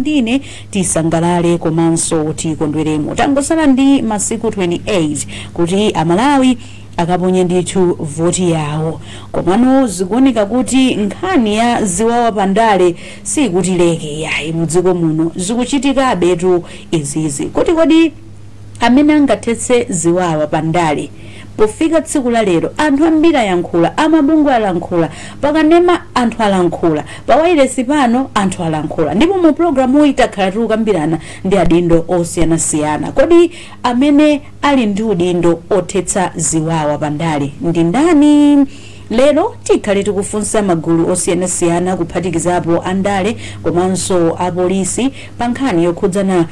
ndine tisangalale komanso tikondweremo. Tangosala ndi masiku 28 kuti amalawi akaponye ndithu voti yawo. Komano zikuoneka kuti nkhani ya ziwawa pandale sikuti leke yayi mudziko muno zikuchitika betu izizi. Kodi amene angathetse ziwawa pandale pofika tsiku la lero anthu ambiri ayankhula, amabungwe alankhula, pakanema anthu alankhula, pawailesi pano anthu alankhula, ndipo mu programu itakhala tikukambirana ndi adindo osiyanasiyana. Kodi amene ali ndi udindo othetsa ziwawa pandale ndi ndani? Lero tikhale tikufunsa magulu osiyanasiyana kuphatikizapo andale komanso apolisi pa nkhani yokhudzana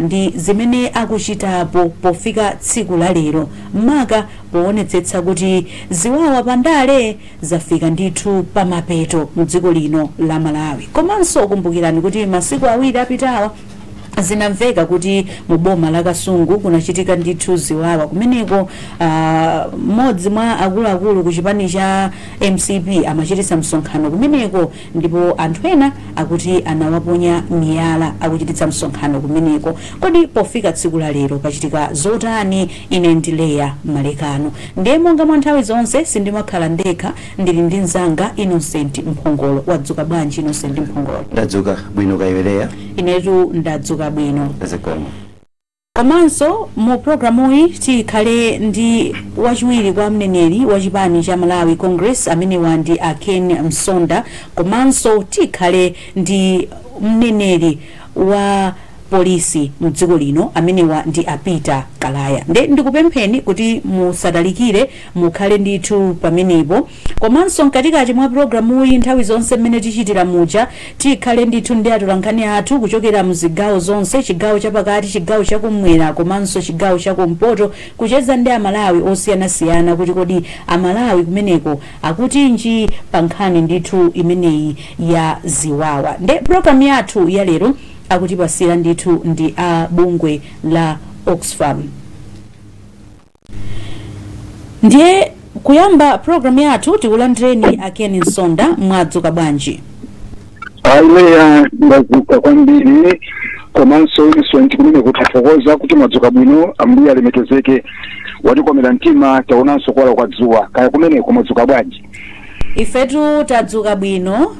ndi zimene akuchitapo pofika tsiku la lero, maka poonetsetsa kuti ziwawa pandale zafika ndithu pamapeto mu dziko lino la Malawi. Komanso kumbukirani kuti masiku awiri apitawa zinamveka kuti mu boma la Kasungu kunachitika ndithu ziwawa kumeneko. Mmodzi mwa akuluakulu ku chipani cha MCP amachititsa msonkhano kumeneko, ndipo anthu ena akuti anawaponya miyala akuchititsa msonkhano kumeneko. Kodi pofika tsiku la lero pachitika zotani? Ine ndi Leya Malekano, ndiye monga mwa nthawi zonse sindimakhala ndekha, ndili ndi mnzanga Innocent Mphongolo. Wadzuka bwanji Innocent Mphongolo? Ndadzuka bwino kaiweleya. Inetu ndadzuka bwino. Zikomo. Komanso mu programu iyi tikhale ndi wachiwiri kwa mneneri wa chipani cha Malawi Congress amene wandi Ken Msonda. Komanso tikhale ndi mneneri wa polisi mdziko lino amene ndi Peter Kalaya. Ndikupempheni kuti musadalikire, mukhale ndithu pamenepo. Komanso mkatikati mwa programu iyi nthawi zonse mmene tichitira muja tikhale ndithu ndi atolankhani athu kuchokera mzigawo zonse, chigawo chapakati, chigawo chakumwera komanso chigawo chakumpoto, kucheza ndi amalawi osiyanasiyana kuti kodi amalawi kumeneko akutinji pa nkhani ndithu imeneyi ya ziwawa. Programu yathu ya lero akutipasira ndithu ndi a bungwe la Oxfam. Ndiye kuyamba programu yathu tikulandireni Ken Msonda. Mwadzuka bwanji? Leya ndadzuka kwambiri, komanso Innocent kumene kuthokoza kuti mwadzuka bwino, ambuye alemekezeke, watikomera mtima, taonanso kuwala kwa dzuwa. Kaya kumeneko mwadzuka bwanji? Ifetu tadzuka bwino.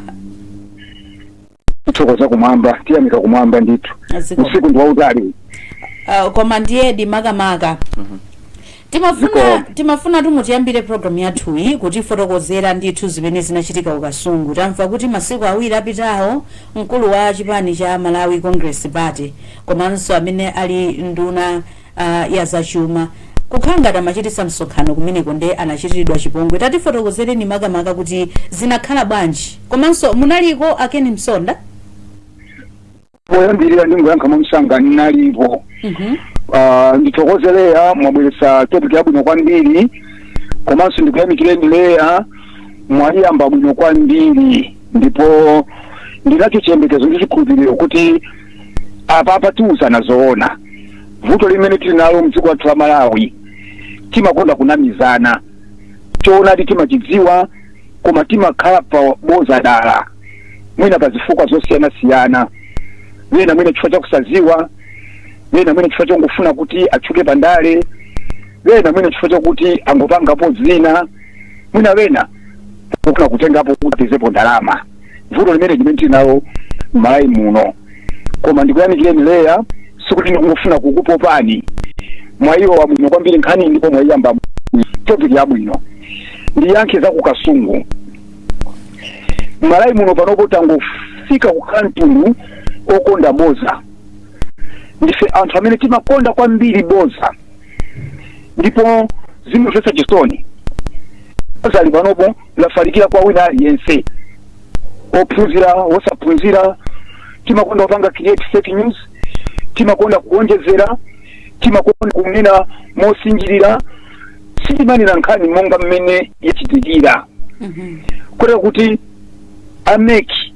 Thokoza kumwamba, tiyamika kumwamba ndithu. Usiku ndi wautali. Koma ndiye di makamaka. Timafuna tumutiyambire programu yathu iyi kuti fotokozera ndithu zimene zinachitika ku Kasungu. Tamva kuti masiku awiri apitawo mkulu wa chipani cha Malawi Congress Party komanso amene ali nduna ya zachuma kukhanga tamachititsa msonkhano kumeneko nde anachitiridwa chipongwe. Tatifotokozereni makamaka kuti zinakhala bwanji, komanso munaliko Ken Msonda? Poyambirira ndingoyankha msangani nalipo. Ndithokoze Leya, mwabweretsa topic yabwino kwambiri, komanso ndikuyamikireni Leya, mwayamba bwino kwambiri, ndipo ndinacho chiyembekezo ndi chikhulupiriro kuti apa tiuzana zoona. Vuto limene tili nalo mdziko lathu la Malawi timakonda kunamizana, choonadi timachidziwa koma timakhala pa boza dala, mwina pa zifukwa zosiyanasiyana, mwina chifukwa chakusaziwa, mwina chifukwa chongofuna kuti atchuke pandale, mwina chifukwa chakuti angopangapo zina, mwina kufuna kutengapo kuti apezepo ndalama. Vuto limene tili nalo Malawi muno, koma ndikuyamikireni Leya, sikuti ndikufuna kukupopani, mwayiwa wabwino kwambiri nkhani ndipo mwayamba topic yabwino. Ndiyankhe za ku Kasungu. Malawi muno panopo tangofika ku kantundu okonda boza. Ndife anthu amene timakonda kwambiri boza, ndipo zimufesa chisoni. Boza li panopo lafalikira kwa wina aliyense, ophunzira, osaphunzira, timakonda kupanga create fake news, timakonda kuonjezera, timakonda kunena mosinjirira, simanira nkhani monga mmene yachitikira. Kotero kuti ameki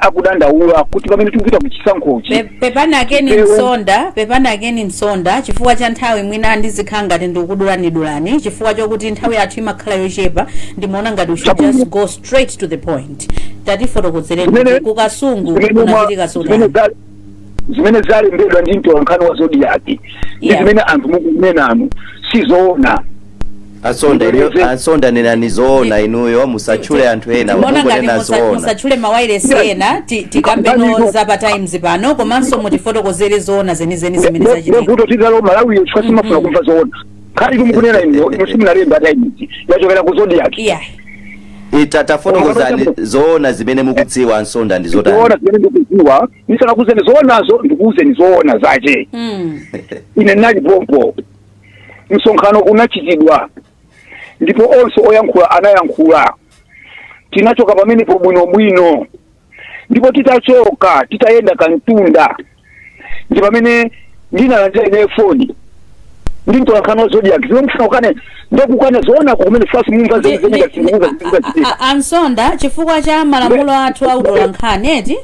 akudandaula kuti pamene tikupita kuchisankhochi pepana Ken Msonda chifukwa cha nthawi mwina ndizikhala ngati ndikudulani chifukwa chokuti nthawi yathu imakhala yochepa, ndimaona ngati we should just go straight to the point. Tatifotokozereni ku Kasungu kunachitika zotani. zimene zalembedwa ndi mtolankhani wa Zodiac ndi zimene anthu mukunenanu sizoona. Ansonda nenani zoona inuyo musachule anthu ena mukunena zoona. Musachule mawayilesi ena tikambeno za pa times pano komanso mutifotokozere zoona zenizeni zimene zachitika. Ndipo tizalo Malawi yo chifukwa simafuna kumva zoona. Khali mukunena ino simunalemba times yachokera ku Zodiac. Tafotokozani zoona zimene mukudziwa Ansonda ndi zotani. Zoona zimene mukudziwa nisana kuzeni zoonazo ndikuuzeni zoona zache. Ine nali pompo msonkhano unachitidwa ndipo onse oyankhula anayankhula. Tinachoka pamene po bwino ndipo titachoka titayenda kantunda ndi pamene ndinalandira ine phone ndi mtolankhani wa Zodiac zimufuna ukane ndokukane zoona kumene fasi mumva zenga singuza. Ansonda chifukwa cha malamulo athu a utolankhani eti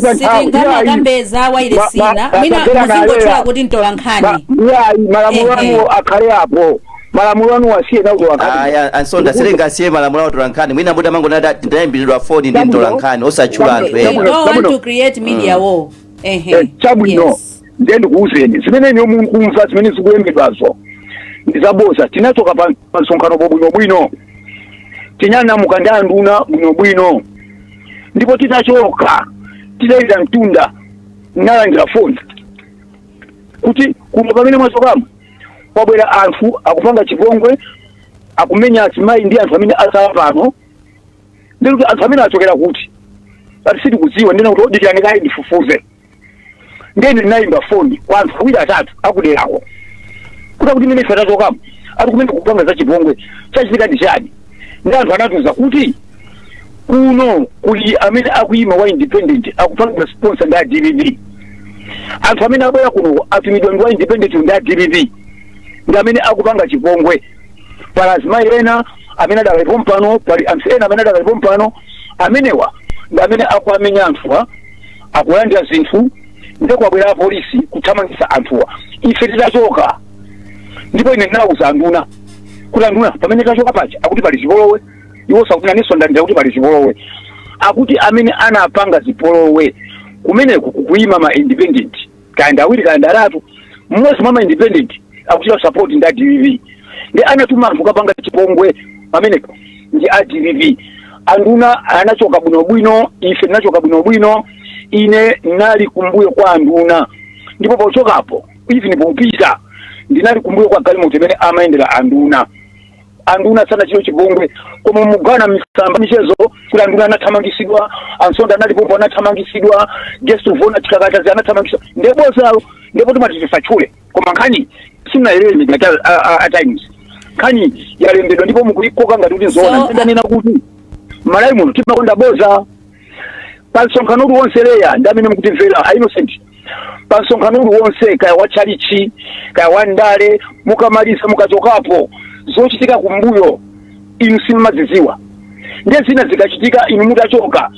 sitingana kambeza wayilesina mina muzingochula kuti mtolankhani malamulo anu akhale apo. Malamulo anu wasiye na utolankhani. Ansonda silengasiye malamulo utolankhani mwina muda mango ndayimbiridwa phone ndi mtolankhani osachula anthu ena. They don't want to create media war. Chabwino ndi kuuzeni zimene niyo mukumva zimene zikuyembedwazo ndizaboza. Tinachoka pa msonkhano bwino tinyana mukanda nduna bwino ndipo titachoka titaenda mtunda nalandira phone kuti kuno pamene mwachokamo kwabwera anthu akupanga chipongwe akumenya azimayi ndi anthu amene asala pano ndi anthu amene achokera kuti ati sitikudziwa ndina kuti odikirani kayi ndifufuze. Ndene ndinayimba phone kwa anthu awiri atatu akuderako kuti mene ife tachokamo ati kumene kupanga za chipongwe chachitika ndi chani. Ndi anthu anatuza kuti kuno kuli amene akuyima wa independent akupanga sponsor ndi DVV. Anthu amene abwera kuno atumidwa ndi wa independent ndi DVV ndi amene akupanga chipongwe. Pala azimayi ena amene adakalipo mpano pali anthu ena amene adakalipo mpano amenewa ndi amene akuamenya anthuwa akulandira zinthu ndipo kwabwera polisi kuthamangitsa anthuwa. Ife titachoka ndipo ine ndinauza anduna kuti anduna pamene tachoka pacha akuti pali chipolowe iwo sakufuna niso ndandira kuti pali chipolowe akuti amene anapanga zipolowe kumeneku kukuyima ma independent kaenda awiri kaenda atatu mmodzi mwa ma independent akuchita support ndi DVV ndi anatuma anthu kapanga chipongwe pamenepo ndi DVV. Anduna anachoka bwino ife tinachoka bwino ine nali kumbuyo kwa anduna ndipo pochokapo even popita ndinali kumbuyo kwa galimoto imene amaendera anduna sana chilo chipongwe koma mugana misamba michezo kuti anduna anathamangisidwa. Ansonda analipo anathamangisidwa guest of honor chikakatazi anathamangisidwa ndebosalo ndipo timatitesachule koma nkhani sinaelewe at times nkhani yalembedwa ndipo mukuikoka ngati kuti zoona ndanena kuti malayi muno timakonda boza. Pansonkhano wonse leya ndamene mukutimvera a innocent pansonkhano wonse kaya wachalichi kaya wandale mukamaliza mukachokapo zochitika kumbuyo inu simaziziwa ndiye zina zikachitika inu mutachoka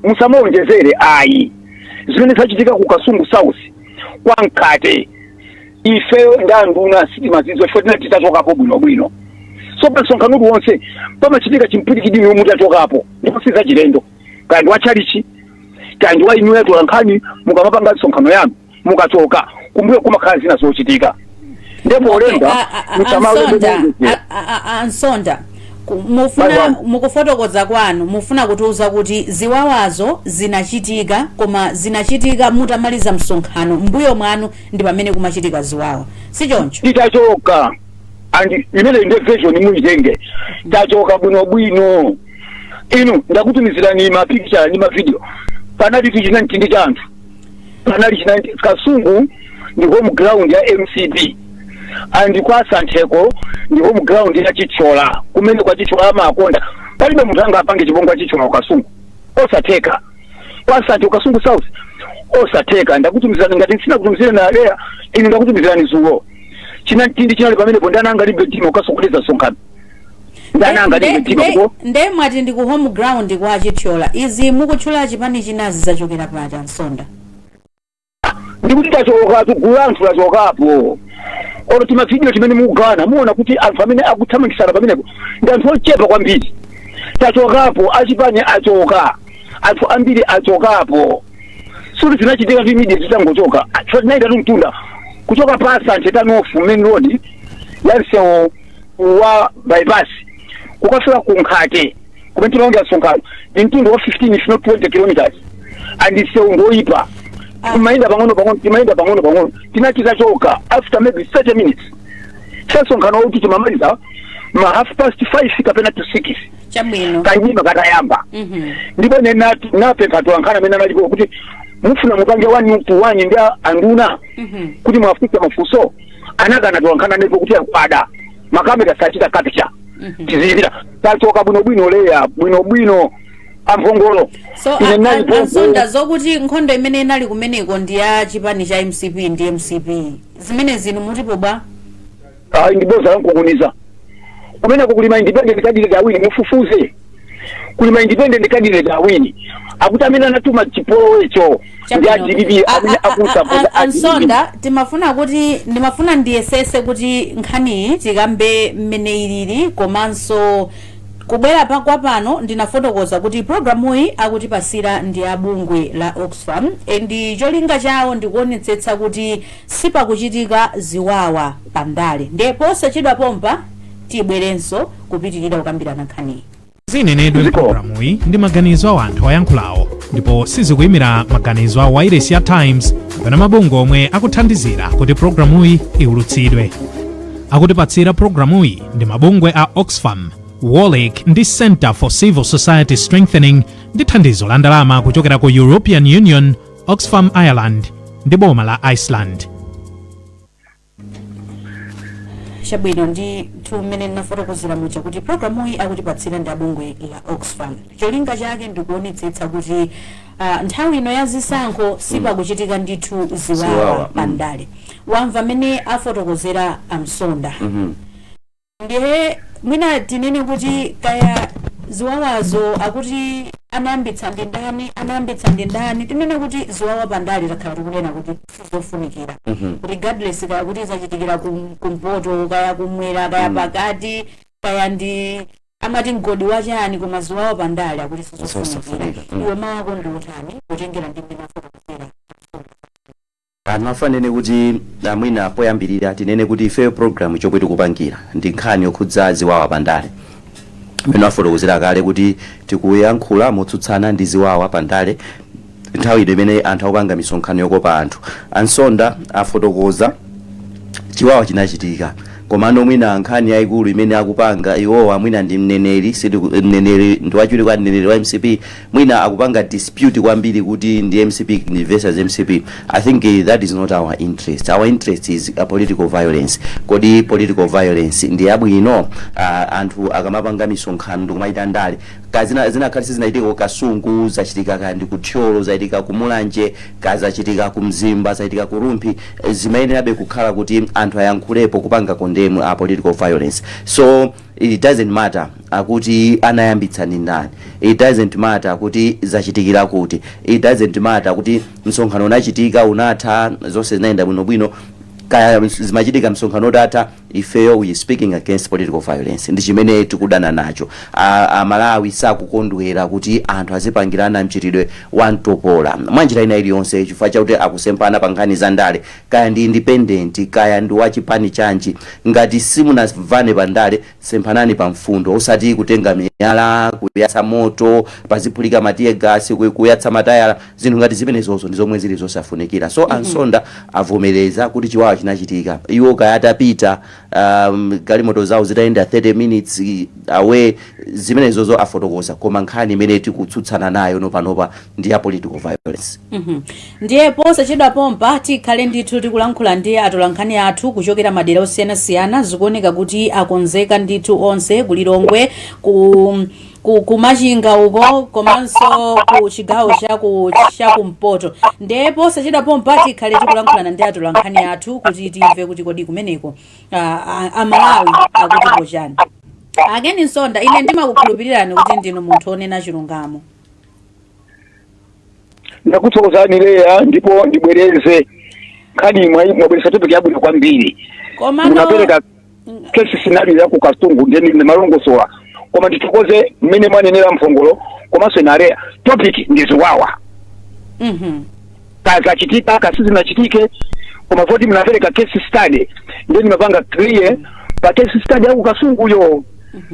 musamawonjezere ayi zimene zachitika ku Kasungu South kwa Nkate ifeyo ndanduna sitimaziziwa chifukwa titachokapo bwino. So pansonkhano wonse pamachitika chimpirikidi inu mutachokapo ndipo sizachilendo kaya wachalichi kandi wa inu yetu lankhani mukamapanga msonkhano yanu mukachoka kumbuyo kumakhala zina zochitika ndipo olemba Ansonda mufuna mukufotokoza kwanu mufuna kutiuza kuti ziwawazo zinachitika koma zinachitika mutamaliza msonkhano mbuyo mwanu ndi pamene kumachitika ziwawa sichoncho. Titachoka andi imene ndi version muitenge tachoka bwino inu ndakutumizirani ma picture ni ma video panali tichina ntindi cha anthu panali china Kasungu ndi home ground ya MCD andi kwa Santeko ndi home ground ya Chichola kumene kwa Chichola amakonda palibe munthu anga apange chipongwe Chichola kwa Kasungu osateka kwa Santeko Kasungu South osateka ndakutumizirani ngati sina kutumizira na area inu ndakutumizirani zuwo china ntindi chinali pamene bondananga libe timo ukasokoleza sonkana nde mwati ndi ku home ground kwa Chichola izi mukutchula chipani chinazi zachokera pati Ansonda ndikuti tachoka tugula anthu lachokapo olo timavideo timene mugana muona kuti anthu amene akuthamangitsana pamenepo ndi anthu ochepa kwambiri. Tachokapo achipani achoka anthu ambiri achokapo suri zinachitika ndi media zitangochoka naita mtunda kuchoka pasa nchetanofu main road yanse wa bypass kukafika kunkhate kumene tilonga sonkano mtunda wa 15 if not 20 kilometers and so ngoipa timaenda pang'ono tinachita choka after maybe 30 minutes sasa nkano uti timamaliza ma 5:30 kapena to 6 chabwino kanyima katayamba ndipo nena napeka twankana mena naliko kuti mufuna mupange wani mtu wanyi ndia anduna kuti mwafuta mafuso anagana twankana ndipo kuti akwada makamera sachita capture tizira tachoka bwino leya bwino amphongolo so Ansonda zokuti nkhondo imene inali kumeneko ndi ya chipani cha MCP ndi MCP zimene zinu mutipo bwa ndiboza nkukuniza kumene kulima independent candidate awini mufufuze kulima independent candidate awini akutamina natuma chipolo echo ya GDP akusa Ansonda timafuna kuti ndimafuna ndiyesese kuti nkhani tikambe mmene ilili komanso kubwera kwa pano ndinafotokoza kuti programu iyi akutipasira ndi abungwe la Oxfam ndi cholinga chawo ndikuonetsetsa kuti sipakuchitika ziwawa pandale ndipo sachidwa pompa tibwerenso kupitirira kukambirana nkhani zinenedwe programu iyi ndi maganizo a anthu ayankhulawo ndipo sizikuyimira maganizo a Wailesi ya Times kapena mabungwe omwe akuthandizira kuti programu iyi iwulutsidwe. Akutipatsira programu iyi ndi mabungwe a Oxfam, Warwick ndi Center for Civil Society Strengthening ndi thandizo la ndalama kuchokera ku European Union, Oxfam Ireland ndi boma la Iceland. Chabwino ndi tumene nafotokozera mucha kuti programu iyi akutipatsira ndi abungwe la Oxfam. Cholinga chake ndikuonetsetsa kuti nthawi ino ya zisankho sipakuchitika ndithu ziwawa pandale. Wamva mene afotokozera Ansonda. Ndiye mwina tinene kuti kaya ziwawazo akuti anayambitsa ndi ndani tinene kuti ziwawa pandale takhala tikunena kuti sizofunikira regardless kaya kuti zachitikira kumpoto kaya kumwera kaya pakati kaya ndi amati mgodi wachani koma ziwawa pandale akuti sizofunikira. Iwe mawako ndi utani kutengera ndi mmene afotokozera anafanene kuti mwina poyambirira tinene kuti ife program chomwe tikupangira ndi nkhani yokhudza ziwawa pandale. Meno afotokozera kale kuti tikuyankhula motsutsana ndi ziwawa pandale nthawi imene anthu akupanga misonkhano yokopa anthu. Ansonda afotokoza chiwawa chinachitika komano mwina nkhani yayikulu imene akupanga iwowa mwina ndi mneneri mneneri ndi wachuli kwa mneneri wa MCP mwina akupanga dispute kwambiri kuti ndi MCP versus MCP. I think that is not our interest. Our interest is a political violence. Kodi political violence ndi yabwino anthu akamapanga misonkhano ndikumaita ndale kazina khalisi zinaitika ku Kasungu zachitika kandi ku Thyolo zachitika ku Mulanje kazachitika ku Mzimba zachitika ku Rumpi zimayenerabe kukhala kuti anthu ayankhulepo kupanga condemn a political violence. So it doesn't matter akuti anayambitsa ndi ndani, it doesn't matter kuti zachitikira kuti, it doesn't matter kuti msonkhano unachitika unatha zonse zinaenda bwinobwino kaya zimachitika msonkhano utatha. Ifeyo we speaking against political violence ndi chimene tikudana nacho. Malawi sakukondwera kuti anthu azipangirana mchitidwe wantopola mwanjira ina iliyonse chifukwa chakuti akusempana pa nkhani za ndale kaya ndi independent kaya ndi wachipani chanji. Ngati simunavane pa ndale semphanani pa mfundo usati kutenga miyala kuyatsa moto paziphulika matiye gasi kuyatsa matayala zinthu ngati zimenezozo ndi zomwe zili zosafunikira. So Ansonda avomereza kuti chiwawa chinachitika. Iwo kaya atapita galimoto zawo zitaenda 30 minutes away zimenezozo afotokoza koma nkhani imene tikutsutsana nayo nopanopa ndi ya political violence. Ndiye posachedwa pompa tikhale ndithu tikulankhula ndi atolankhani athu kuchokera madera osiyanasiyana zikuoneka kuti akonzeka ndithu onse kulilongwe kumachinga uko komanso ku chigawo cha kumpoto. Ndiye posachedwa pompa tikhale tikulankhulana ndi atolankhani athu kuti timve kuti kodi kumeneko amalawi akuti pochani. Again Nsonda ine ndimakukhulupirirani kuti ndinu munthu onena chilungamo. Ndakuthokozani leya ndipo ndibwereze nkhani mwabweresa topic yabwino kwambiri. Komano munapereka kesi scenario ya ku Kasungu ndi malongosola koma ndithokoze mmene mwanenera mphongolo komanso inarea topic ndi ziwawa. kachitika kasizi nachitike koma voti mnapereka case study ndio nimapanga clear pa case study yangu kasunguyo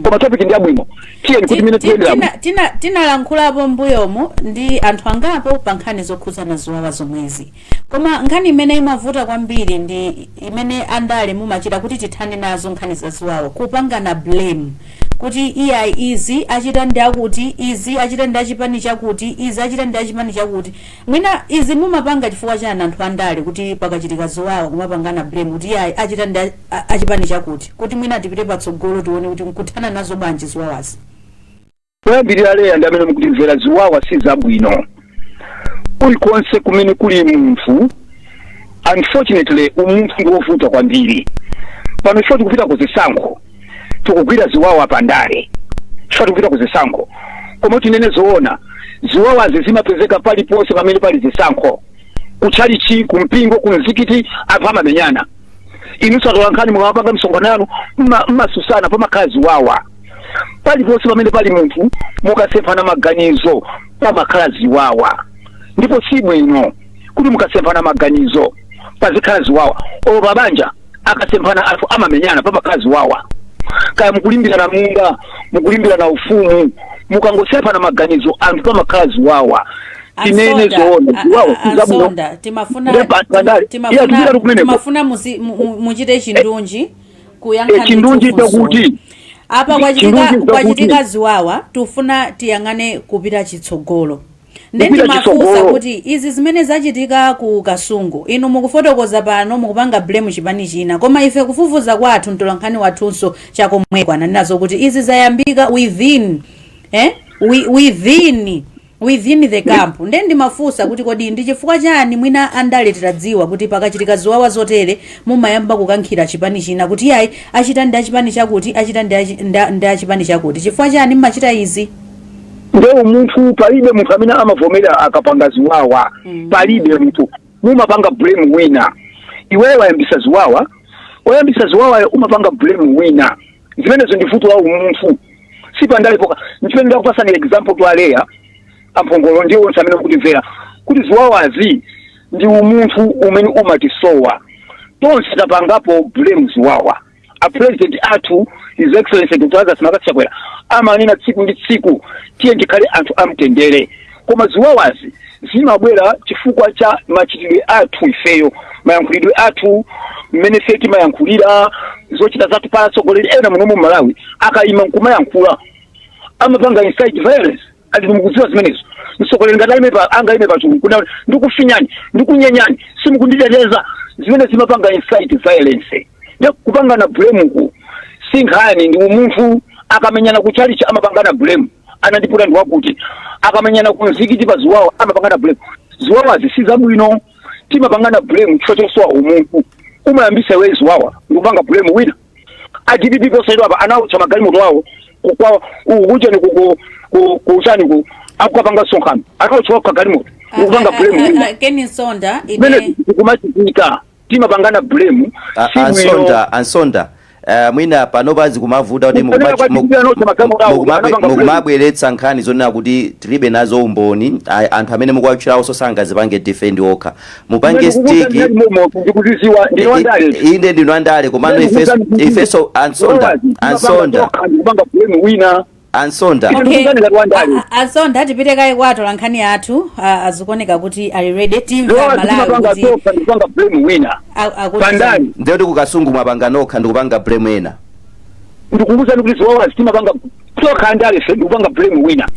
koma topic ndi abwino tiye kuti mine tina lankhulapo mbuyomo ndi anthu angapo pa nkhani zokhuzana ziwawa zomwezi koma nkhani imene imavuta kwambiri ndi imene andale mumachita kuti tithane nazo nkhani za ziwawa kupangana blame kuti iya izi achita ndi akuti izi achita ndi achipani chakuti izi achita ndi achipani chakuti mwina izi mumapanga chifukwa chani anthu andale kuti pakachitika ziwawa kumapangana blame kuti iya achita ndi achipani chakuti kuti mwina tipite patsogolo tione kuti nkuthana nazo bwanji ziwawazi kuyambirira leya ndi amene mukutimvera ziwawa si zabwino kulikonse kumene kuli munthu unfortunately umunthu ndi wovuta kwambiri pano chifukwa tikupita kuzisankho tikugwira ziwawa pandale chifukwa tikupita kuzisankho koma tinene zoona ziwawa zimapezeka paliponse pamene pali zisankho kuchalichi kumpingo kumzikiti anthu amamenyana inunso atolankhani mukapanga misonkhano yanu mmasusana pamakhala ziwawa paliponse pamene pali munthu mukasemphana maganizo pamakhala ziwawa ndipo si bwino kuti mukasemphana maganizo pazikhala ziwawa o babanja akasemphana anthu amamenyana pamakhala ziwawa kaya mukulimbirana munda mukulimbirana ufumu mukangosemphana maganizo anthu pamakhala ziwawa tinene zoona ziwawa timafuna muchite chindunji chindunji chakuti apa kwachitika ziwawa tufuna tiyang'ane kupita chitsogolo ndi mafusa kuti izi zimene zachitika ku Kasungu inu mukufotokoza pano mukupanga blame chipani china koma ife kufufuza kwathu mtolankhani wathunso chakomwekwa nazo kuti izi zayambika within the camp ndi mafusa kuti kodi ndi chifukwa chani mwina andale titadziwa kuti pakachitika ziwawa zotere mumayamba kukankhira chipani china kuti yayi achita ndi achipani chakuti achita ndi achipani chakuti chifukwa chani mmachita izi ndio munthu palibe munthu amene amavomera akapanga ziwawa palibe munthu mumapanga blame winner iwewe wayambisa ziwawa umapanga blame winner zimenezo ndi vuto la munthu si pandale poka ndipenda kupasa ni example to aleya ampongolo ndio onse amene kutimvera kuti ziwawazi ndi umunthu umene umatisowa tonse tapangapo blame ziwawa a president athu his excellency Dr. Makasi Chakwera amanena tsiku ndi tsiku tiye ndikhale anthu amtendere koma ziwawazi zimabwera chifukwa cha machitidwe athu ifeyo mayankhulidwe athu mmene feti mayankhulira zochita zathu patsogolera ena muno mu Malawi akayima nkumayankhula amapanga incite violence ati mukudziwa zimenezo msokolera ngati angaime pachulu kuna ndikufinyani ndikunyenyani simukunditeteza zimene zimapanga incite violence ndio kupangana blame ku sinkhani ndi umunthu akamenyana kuchalichi amapangana blame anandipula ndi wakuti akamenyana kunzikiti pa ziwawa amapangana blame ziwawa zisiza bwino timapangana blame chochosowa umunthu umayambisa we ziwawa ndikupanga blame wina AGDP posaidwa apa anaucha magalimoto wawo kwa ukuja ni kuchani akupanga sonkhano akauchwa kwa galimoto ndikupanga blame wina Kenny Sonda ine kumachitika timapangana blame ansonda mwina pano bazi kumavuta kuti mukumabweretsa nkhani zonena kuti tilibe nazo umboni anthu amene mukuwatchulawo sosanga zipange defend okha mupange stick inde ndino andale komano ifeso ansonda ansonda tipite kai kwato la nkhani athu azikuoneka kuti ali ready timva Malawi kuti ndio kukasungu mwapanga nokha ndikupanga blame ena ndikukuza kuti ziwawa timapanga toka andale fe ndikupanga blame wina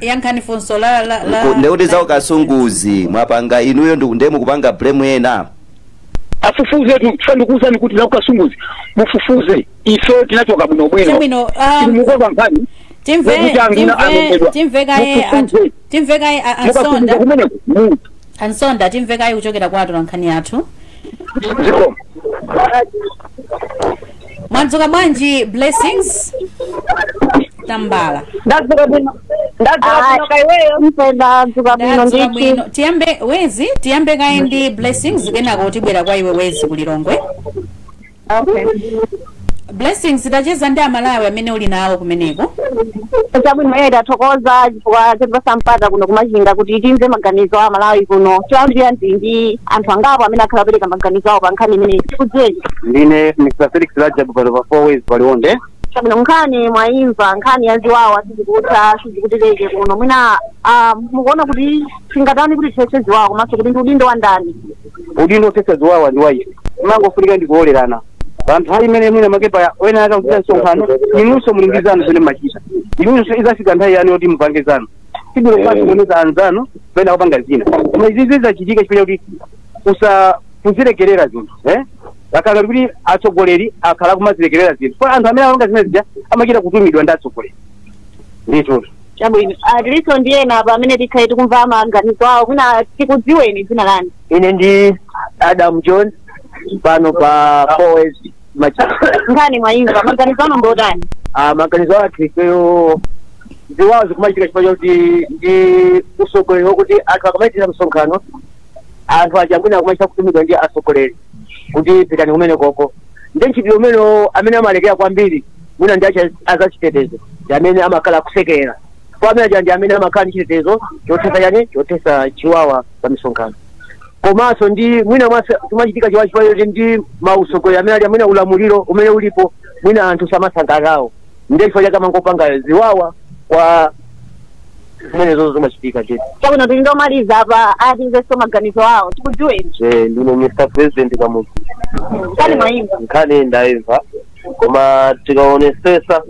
yankhani fonso la ndikuti za ukasunguzi mwapanga inuyo ndikundemu kupanga blame ena afufuze ndikukuza kuti za ukasunguzi mufufuze ife tinachoka bwino bwino mukoba nkhani timvekaye ansonda timvekaye kuchokera kwato la nkhani athu mwadzuka bwanji Blessings Tambala tiyambe kaye ndi Blessings kenako tibwera kwa iwe wezi kulilongwe Blessings tacheza ndi amalawi amene uli nawo kumeneko. Chabwino mayenda athokoza chifukwa chetipasampata kuno kumachinga kuti timve maganizo a Malawi kuno. Tilandira ndi anthu angapo amene akhala apereka maganizo awo pa nkhani imene tikudziweni. Ndine Mr. Felix Rajab Balova 4 ways Palionde. Chabwino nkhani mwayimva nkhani ya ziwawa sizikutileke kuno. Mwina mukuona kuti tingatani kuti tese ziwawa komanso kuti ndi udindo wa ndani. Udindo tese ziwawa ndi wayi. Mangofunika ndikuolerana. Vantu hai mene mwina makepa wena akakuita sonkhano inunso mulingizano zene machita inunso izafika nthawi yani yoti mupangizano sibilo kwati kuoneza anzano pena kupanga zina koma izizi zachitika chifukwa kuti usakuzirekerera zinthu akala kuti atsogoleri akhala kumazirekerera zinthu kwa anthu amene alonga zimene zija amachita kutumidwa ndi atsogoleri ndito. Chabwino tiliso ndiyena apa amene tikhale tikumva maganizo awo mwina tikudziweni dzina lani. Ine ndi Adam John pano pa 4 ways nkhani mwayimva maganizo ano ndotani. Maganizo ake ifeyo ziwawa zikumachitika chifukwa kuti ndi usogoleri wokuti anthu akamaitira msonkhano anthu achangwina akumachita kutumidwa ndi atsogoleri kuti pitani kumene koko ndi ntchito umene amene amalekera kwambiri mwina ndi azachitetezo ndi amene amakhala kusekera kwa amene ndi amene amakhala ndi chitetezo chotesa chiwawa pa misonkhano komanso ndi mwina mwasa kumachitika chiwawa chifukwa ndi mausogoleri amene ali amene ulamuliro umene ulipo mwina anthu samasangalalawo ndi chifukwa chake amangopanga ziwawa kwa zimene zozo zimachitika chete. Chabwino tindomaliza apa atimveso maganizo awo tikudziweni. Ndine Mr. President Kamuzu. Nkhani mwayimva. Nkhani ndaimva koma tikaonesesa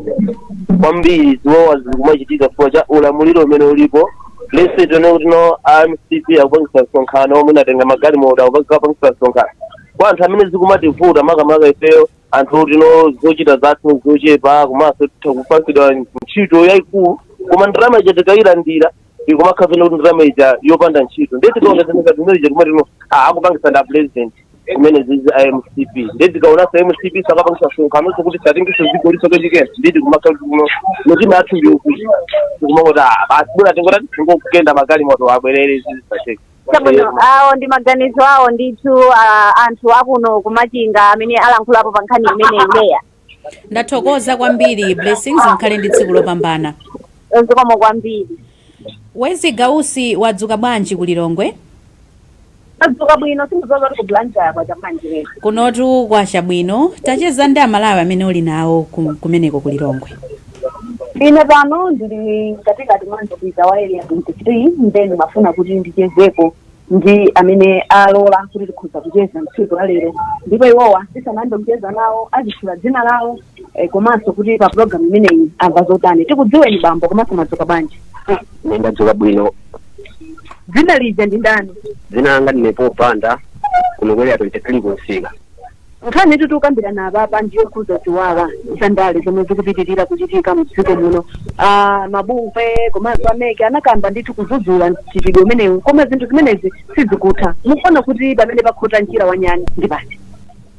kwambiri ziwawa zikumachitika chifukwa cha ulamuliro umene ulipo. Lese tone kuti no MCP akupangisa msonkhano omwe atenga magari moda akupangisa msonkhano kwa anthu amene zikumativuta makamaka ifeyo anthu tino zochita zathu zochepa komanso tikupasidwa ntchito yayikulu koma ndalama ija tikayilandira ikumakhavena kuti ndalama ija yopanda ntchito ndiye tikaonesa zimene ija kumati akupangisa nda president kumene zizi MCP ndiye tikaonasa MCP sakapangisa msonkhano sokuti satengeso ziko lisokechikena ndiye tikumakhala kuno notina athu ndiyokuli tikumangoti basi tingoti tingokugenda magari moto abwerere zizipacheka. Chabwino awo ndi maganizo awo ndithu anthu akuno kumachinga amene alankhulapo pa nkhani imene ileya. Ndathokoza kwambiri Blessings nkhale ndi tsiku lopambana. Zikomo kwambiri. Wezi Gausi wadzuka bwanji ku Lilongwe? Adzuka bwino sindizoza kuti kublanja kwa chamanjire. Kunotu kwa chabwino tacheza ndi amalawi amene uli nawo kumeneko ku Lilongwe. Ine pano ndili katikati mwanzo kuita wa area 23 ndeni mafuna kuti ndichezepo ndi amene alola kuti tikhuza kucheza tsiku la lero ndipo iwowa tisanayambe kucheza nawo azitchula dzina lawo komanso kuti pa program imeneyi amva zotani tikudziweni bambo komanso madzuka bwanji. Ndadzuka bwino. Dzina lija ndi ndani? Dzina langa ndinepo panda kuno kweli 23 kufika. Nkhani tukambirana apa ndiyo khuza ziwawa isandale zomwe zikupitirira kuchitika mdziko muno. Mabungwe komanso ameke anakamba ndithu kudzudzula chitidwe umenewu koma zinthu zimenezi sizikutha. Mufuna kuti pamene pakhota njira wanyani ndi basi.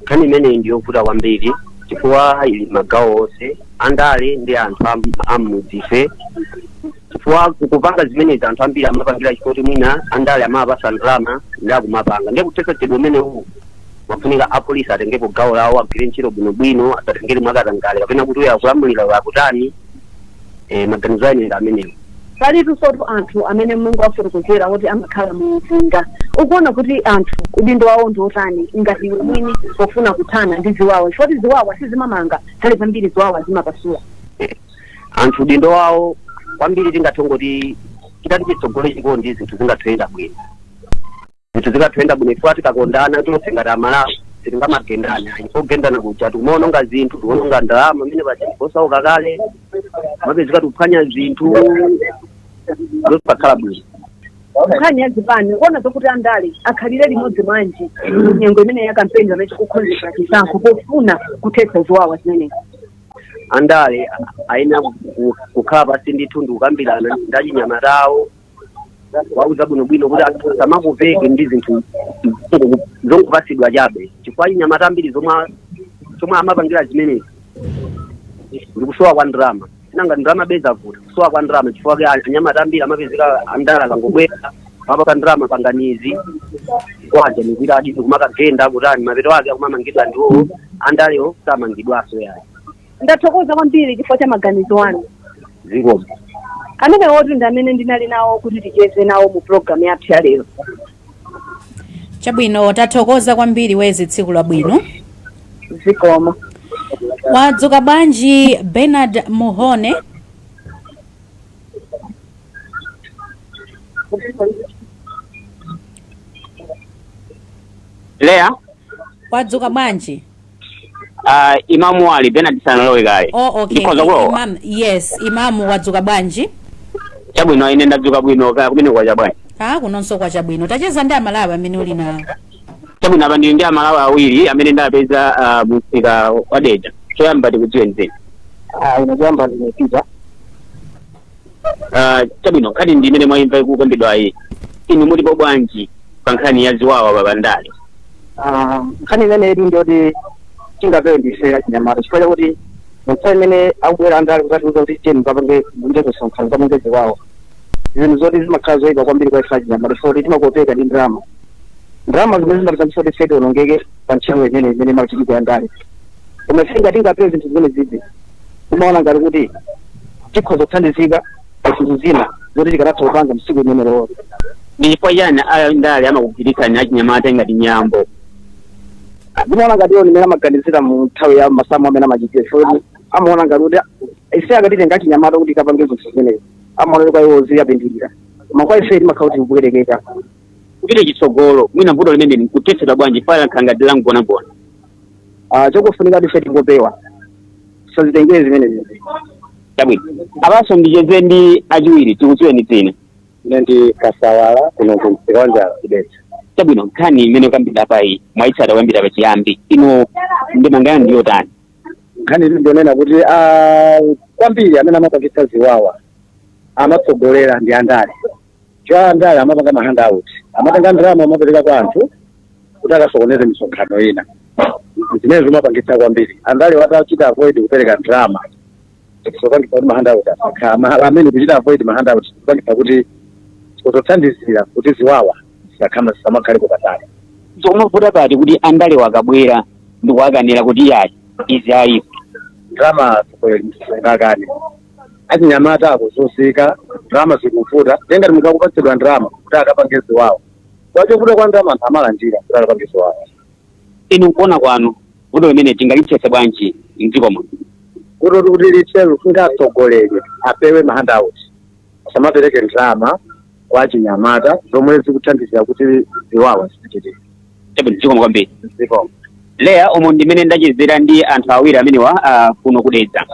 Nkhani imeneyi ndiyovuta kwambiri chifukwa ili magawo onse andale ndi anthu amudzife chifukwa kupanga zimenezi anthu ambiri amapangira chifukwa mwina andale amapasa ndalama ndi akumapanga ndiye kutesa chitidwe umenewu mafunika apolisi atengepo gawo lawo agwire ntchito bwinobwino asatengere mwakatangale kapena kuti uyo akulamulira wakutani maganizo ane ndi amenewo. Palitu sotu anthu amene Mulungu afotokozera kuti amakhala mumzinda ukuona kuti anthu udindo wawo ndi otani ngati iwe mwini pofuna kuthana ndi ziwawa chifukwa ziwawa sizimamanga nthawi zambiri ziwawa zimapasula. Anthu udindo wawo kwambiri tingathongoti chitati chitsogole chikondi zinthu zingathoyenda bwino zinthu zikathoyenda bwino chifukwa tikakondana tinosingati amalawi sitingamagendana ogendana kuja tikumaononga zinthu tikuononga ndalama amene pachiposauka kale mapezeka tikuphwanya zinthu zosakhala bwino. Nkhani ya zipani kuona zokuti andale akhalire limodzi mwanji nyengo imene ya kampeni pamene kukhonzera chisankho pofuna kuthetsa ziwawa zimenezi. Andale aina kukhala pasi ndithu ndikukambirana ndachinyamatawo wauza bwinobwino kuti samakuveke ndi zinthu zonkupasidwa chabe chifukwa chinyamata ambiri zomwe amapangira zimenezi ndikusowa kwa ndalama nanga ndalama beza kuti kusowa kwa ndalama chifukwa anyamata ambiri amapezeka andala akangobwera apaka ndalama panganizi kwaja nikuita aditi kumakagenda kutani mapeto ake akumamangidwa ndiwo andalewo samangidwaso yayo. ndathokoza kwambiri chifukwa cha maganizo anu. zikomo. Amene woti ndi amene ndinali nawo kuti ticheze nawo mu program yathu ya lero. Chabwino tathokoza kwambiri wezi tsiku labwino. Zikomo. Wadzuka bwanji Bernard Muhone? Lea Wadzuka bwanji? Imamu Ali Bernard Sanalowe kale. Oh, okay. Imam, yes, Imamu wadzuka bwanji? Chabwino ine ndadzuka bwino kumene kwa chabwanji. Kunonso kwa chabwino. Tacheza ndi amalawi amene uli nawo. Chabwino apa ndi amalawi awiri amene ndapeza musika wa Deja. Choyamba tikudziwe nzeni. Inajamba nimepita. Chabwino kadi ndi imene mwayimva kukambidwa iyi. Inu mulipo bwanji pa nkhani ya ziwawa babandale. Nkhani imene ili ndiyoti tingapewe ndisera chinyamata chifukwa chakuti nthawi imene akubwera andale kukatiuza kuti cheni kapange ndetosonkhana kamungezi wawo. Zinthu zoti zimakhala zoyipa kwambiri kwa ifa chinyamata chifukwa kuti timakopeka ndi ndalama. Ndalama zimene zimatitambisa kuti fedi onongeke pa ntchito imene machitikwa andale. Koma singa tingapewe zinthu zimene zizi. Timaona ngati kuti tikhoza kuthandizika pa zinthu zina zoti tikanatha kupanga msiku imene lero. Ndi chifukwa chani andale amakugwirizana achinyamata ngati nyambo. Ndimaona ngati iwo nimene amaganizira mu nthawi ya masamu amene amachitira chifukwa amaona ngati kuti ise akatite ngati nyamata kuti kapange zinthu zimenezi amaona kwa iwo ziyapindulira koma kwa ife timakhala kuti tikuyerekeka kupita chitsogolo mwina vuto limene nkuthetsedwa bwanji pala nkhangati langonagona. chokufunika kuti ife tingopewa sazitengere zimenezi. Chabwino apaso ndicheze ndi achiwiri tikudziweni dzina. Ine ndi Kasawala kuno kumsika wa Njala Kidete. Chabwino nkhani imene ukambira payi mwayitsata kuyambira pachiyambi ino ndimangani ndiyo tani. Nkhani ili ndionena kuti kwambiri amene amapangitsa ziwawa amatsogolera ndi andale. Andale amapanga mahandout amatenga ndalama amapereka kwa anthu kuti akasokoneze misonkhano ina zimene zimapangitsa kwambiri andale watachita avoid kupereka ndalama kupangitsa kuti mahandout amene kuchita avoid mahandout kupangitsa kuti kutothandizira kuti ziwawa zisamakhale kupatali. Zomavuta pati kuti andale wakabwera ndi kuwakanira kuti yayi izi ayipo ndalama zikungakani achinyamata akuzunzika ndalama zikuvuta ngati munthu akupatsidwa ndalama kuti akapange ziwawa kwacho kuda kwa ndalama anthu amalandira kuti akapange ziwawa. Inu kuona kwanu vuto limene tingalithetse bwanji mdziko muno kuti litchelo singatsogoledwe apewe mahandout asamapereke ndalama kwa achinyamata zomwe zikuthandizira kuti ziwawa zichitika. Chabwino kwambiri. Lea umo ndimene ndachezera ndi anthu awiri amenewa kuno kudedza.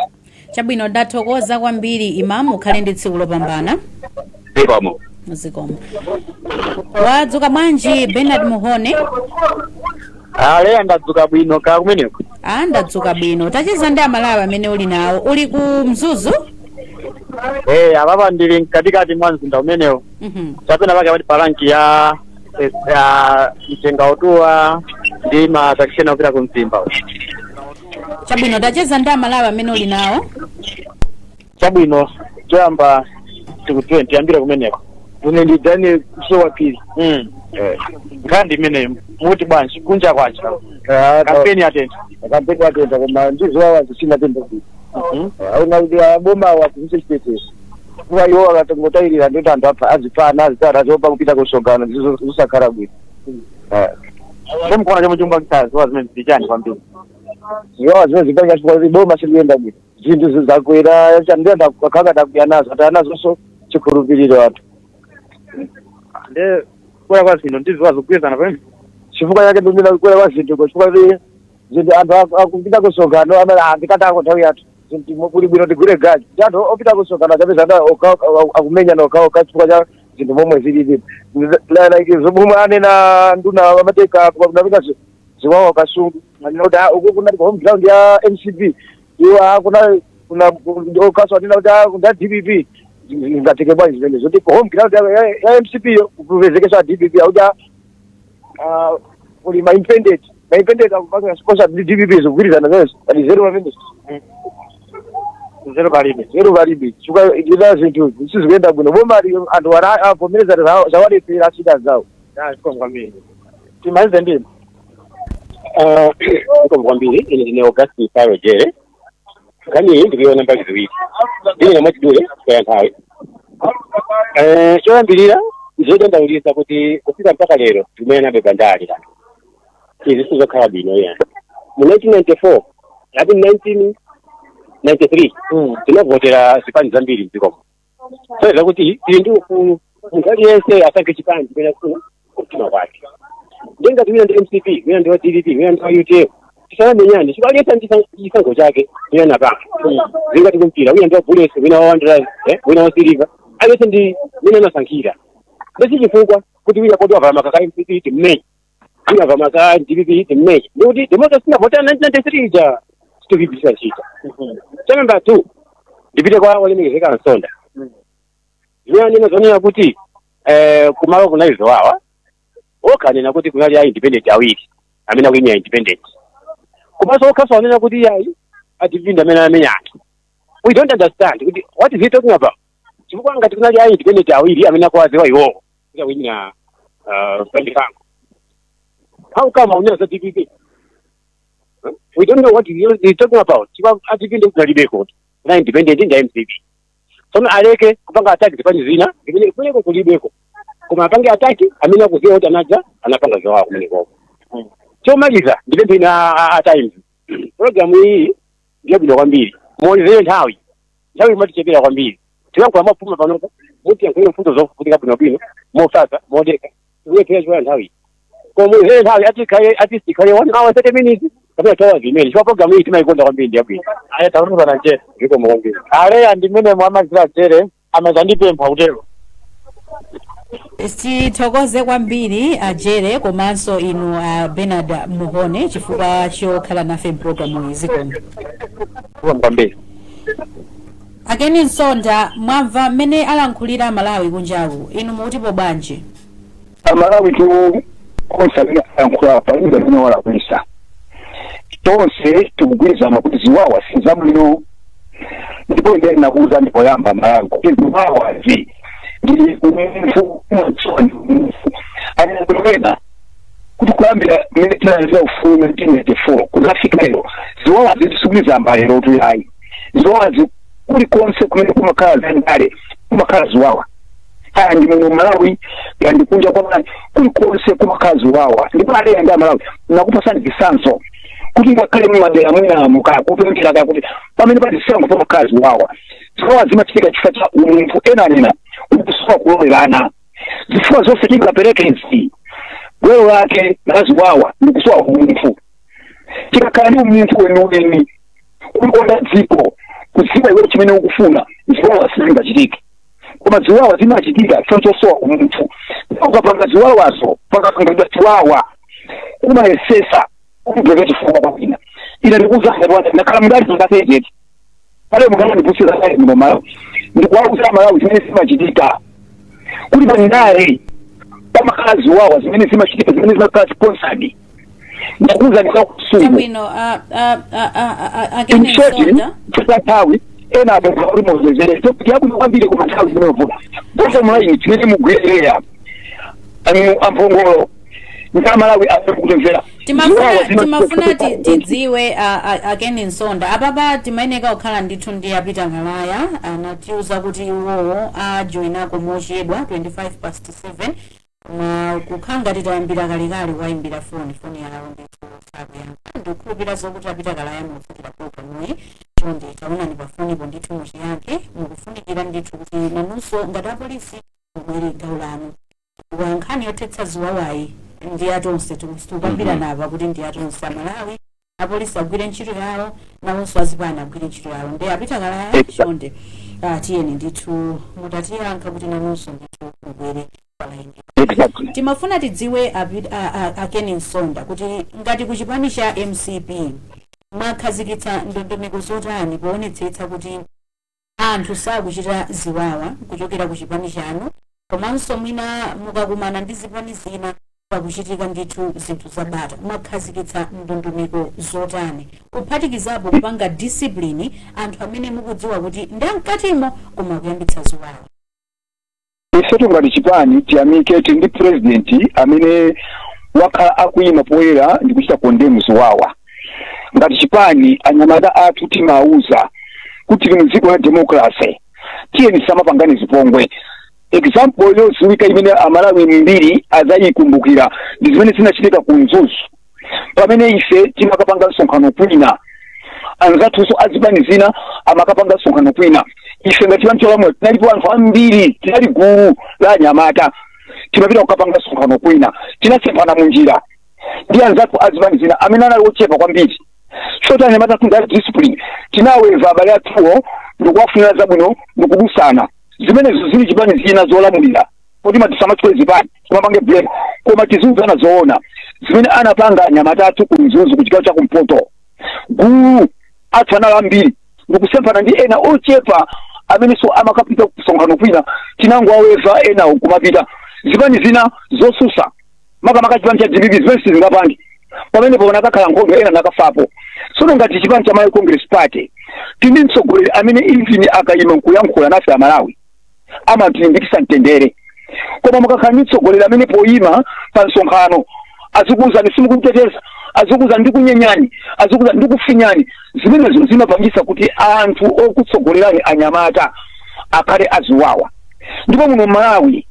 Chabwino ndathokoza kwambiri Imamu ukhale ndi tsiku lopambana. Zikomo. Zikomo. Wadzuka bwanji Bernard Muhone? Lea ndadzuka bwino ka kumeneko. Ndadzuka bwino. Tacheza ndi amalawi amene uli nawo. Uli ku Mzuzu? Apapa ndili katikati mwa mzinda umenewo. Chapena pake pati palanki ya mtenga otuwa ndi matakishena kupita kumzimba. Chabwino tacheza ndi amalawi amene uli nawo. Chabwino choyamba tikudziwe tiyambire kumeneko. Ine ndi Daniel Msowa Pili. Nkhani imene muti bwanji kunja kwacha. Kampeni atenta koma ndiziwawa zisinatenda kuti. Auna kuti aboma wakuziche chitetezo. Kwa iwo akatongotayirira ndoti anthu apha azipana azitata zopa kupita kusongana zisakhala bwino. Semukona chomwe chumba kitasa ziwawa zimene zichani kwambiri. Ziwawa zimene zipanga chifukwa kuti boma siliyenda bwino. Zinthu zakwera ndiyenda kakakata kuya nazo ati anazonso chikhulupiriro athu. Nde kwera kwa zinthu ndiziwawa zogwirizana pamene. Chifukwa chake ndimina kwera kwa zinthu chifukwa kuti zinthu anthu akupita kusongano amene andikatako nthawi yathu. Zinthu kuli bwino tigwire gaji. Anthu opita kusongana kapeza akumenya nokaoka chifukwa cha zinthu momwe zilili. Like zomwe anena nduna amateka kunapita ziwawa kasungu. Anoti uku kunali home ground ya MCB. Iwa kuna okaswa nina kuti DPP ngatike bwanji zimene zoti home ground ya MCP yo kuvezekesa DPP auja uli maindependent akupanga sponsor DPP zogwirizana nazo ali zero pamene zero palibe chifukwa ida zinthu zisizikuyenda bwino boma anthu avomereza zawalepera shida zawo. Kwambiri timalize ndini kwambiri ine Augustine Farojere kani ndikuiona mbali ziwiri ndine namachidule kwayanthawi choyambirira zodandaulitsa kuti kufika mpaka lero tumene abe bandali lano izi sizokhala bwino yani mu 1994 ati 1993 tinavotera zipani zambiri mdzikomo soeza kuti tili ndi ufulu munthu aliyense asankhe chipani chimene afuna kumtima kwake ndengati wina ndi MCP wina ndi wa DDP wina ndi wa UTF tisanamenyani chifukwa aliyense chisankho chake wina napanga zingati kumpira wina ndi wa Bullets wina wa Wanderers wina wa Silver aliyense ndi wina anasankhira basi chifukwa kuti wina kodi wavala makaka MCP timmeyi wina wavala makaka DDP timmeyi ndikuti democracy inavotera 1993 ja situvibisa chita chanamba 2 ndipite kwa walemekezeka Nsonda zimene ndinazonena kuti kumalo kunali zowawa okhanena kuti kunali ya independent awiri amene akuyimira independent kumaso okhaso wanena kuti yayi atipinda amene amenyake we don't understand kuti what is he talking about chifukwa ngati kunali ya independent awiri amene akwaziwa iwowo kuti akuyimira pandifango how come unena za DPP we don't know what he's talking about chifukwa atipinde kunalibeko na independent ndi MCP sono aleke kupanga ataki zipani zina imene kuleko kulibeko koma apange ataki amene akuziwa kuti anaja anapanga zowawa kumene kwako chomaliza ndipembe na times program iyi ndiyabwino kwambiri muonezere nthawi imatichepera kwambiri tilankhula mapuma panopo muti yankhulire mfundo zofunika bwinobwino mosasa modeka tiwekera chiwaya nthawi koma muonezere nthawi atisikale 1 hour 30 minutes kapena 2 hours imene chifukwa program iyi timayikonda kwambiri ndiyabwino aya takuti pananjere ndiko mwambiri ale andimene mwamazira jere amazandipempha kutero tithokoze kwambiri ajere komanso inu Bernard Muhone chifukwa chokhala nafe mpulogalamu izikomo kwambiri Akeni Nsonda mwamva mmene alankhulira Malawi kunjaku inu mutipo bwanji Malawi tu konsalira yankhula palinga lino wala kulisa tonse tukugwiza makuti ziwawa sizabwino ndipo ndeni nakuuza ndipo yamba Malawi kuti ziwawa zi ndi umufu umachoni umufu anakulena kuti kulambira military za ufulu 1994 kuzafika lero ziwawa zisukiliza mbalero tu yayi ziwawa kuli konse kumene kumakhala ndale kumakhala ziwawa haya ndi mu Malawi yandikunja kwa kuli konse kumakhala ziwawa ndipo ale anga Malawi nakupasani kisanso kuti ngakhale mwadera mwina mukaya kupemphera kuti pamene pali sango kumakhala ziwawa ziwawa zimachitika chifukwa cha umunthu enanena ukusowa kulowerana zifukwa zonse tingapereke nsi gwero lake naziwawa ndikusowa umunthu tikakhala ndi umunthu wenuweni ulikonda dziko kuziwa iwe chimene ukufuna ziwawa sizingachitike koma ziwawa zimachitika chonchosowa umunthu ukapanga ziwawazo pakapangidwa ziwawa umayesesa ukubweka chifukwa kwabwina ina ndikuzaza rwanda nakhala mudali zingapejeti pale mugana ndikusiza kale muno Malawi ndikuwakuza Malawi zimene zimachitika kuli bandari pamakhala ziwawa zimene zimachitika zimene zimakhala sponsored ndikuuza ndikakusunga Bwino Akeni Nsonda tawi ena abekali mozezere topi yako kwambiri ku matawi zinovuga bose Malawi chimene mugwerera ampongolo ngama Malawi akutemvera timafuna tidziwe Akeni Nsonda apapa timayeneka kukhala ndithu ndi apita ngalaya anatiuza kuti iwowo ajoinako mochedwa 7:25 kukhanga titayambira kalikali waimbira foni yawo ndithu sakuyankha ndikukhulupirira zokuti apita kalaya mukufikira programu chonde taona ndi pafonipo ndithu muchiyankhe mukufunikira ndithu kuti nanunso ngati apolisi mubwere gawo lanu nkhani yothetsa ziwawayi ndi atonse tikupambira napa kuti ndi atonse Malawi apolisi agwire ntchito yawo nawonso azipani agwire ntchito yawo ndi apita kalaya chonde tiyeni ndithu mutatiyankha kuti nanunso ndithu mubwere palaini timafuna tidziwe Akeni Nsonda kuti ngati kuchipani cha MCP mwakhazikitsa ndondomeko zotani poonetsetsa kuti anthu sakuchita ziwawa kuchokera kuchipani chanu komanso mwina mukakumana ndi zipani zina pakuchitika ndithu zinthu zabata mwakhazikitsa ndondomeko zotani kuphatikizapo kupanga discipline anthu amene mukudziwa kuti ndamkatimo koma kuyambitsa ziwawa ife ngati chipani tiyamike ndi president amene wakhala akuyima poyera ndikuchita condemn ziwawa ngati chipani anyamata athu timauza kuti tili mdziko la democracy tiyeni tisamapangane zipongwe. Example yodziwika imene amalawi mbiri azayikumbukira ndi zimene zinachitika ku Mzuzu pamene ife timakapanga msonkhano kwina, anzathuso azipani zina amakapanga msonkhano kwina. Ife ngati anthu olamula tinalipo anthu ambiri, tinali gulu la anyamata timapita kukapanga msonkhano kwina, tinasemphana munjira ndi anzathu azipani zina amene anali ochepa kwambiri. Choti anyamata tundali discipline tinaweza abale athuwo ndikuwafunira zabwino ndikudusana zimene zili chipani zina zolamulira kuti matisamachikole zipani timapange break koma tiziuzana zoona zimene anapanga anyamata athu ku Mzuzu ku chigawo cha kumpoto. Gulu athu analambiri ndikusemphana ndi ena ochepa amene so amakapita kusonkhano kwina tinangowaweza ena kumapita zipani zina zosusa makamaka chipani cha DPP zimene sizingapange pamene pona kakhala nkhondo ena nakafapo. Sono ngati chipani cha Malawi Congress Party tindi mtsogoleri amene imvini akayima nkuyankhula nafe amalawi amatilimbikitsa mtendere, koma mukakhala ndi mtsogoleri amene poyima pa msonkhano azikuwuzani simukumteteza, azikuwuzani ndi kunyenyani, azikuwuzani ndi kufinyani, zimenezo zimapangisa kuti anthu okutsogolerani anyamata akhale aziwawa. Ndipo muno Malawi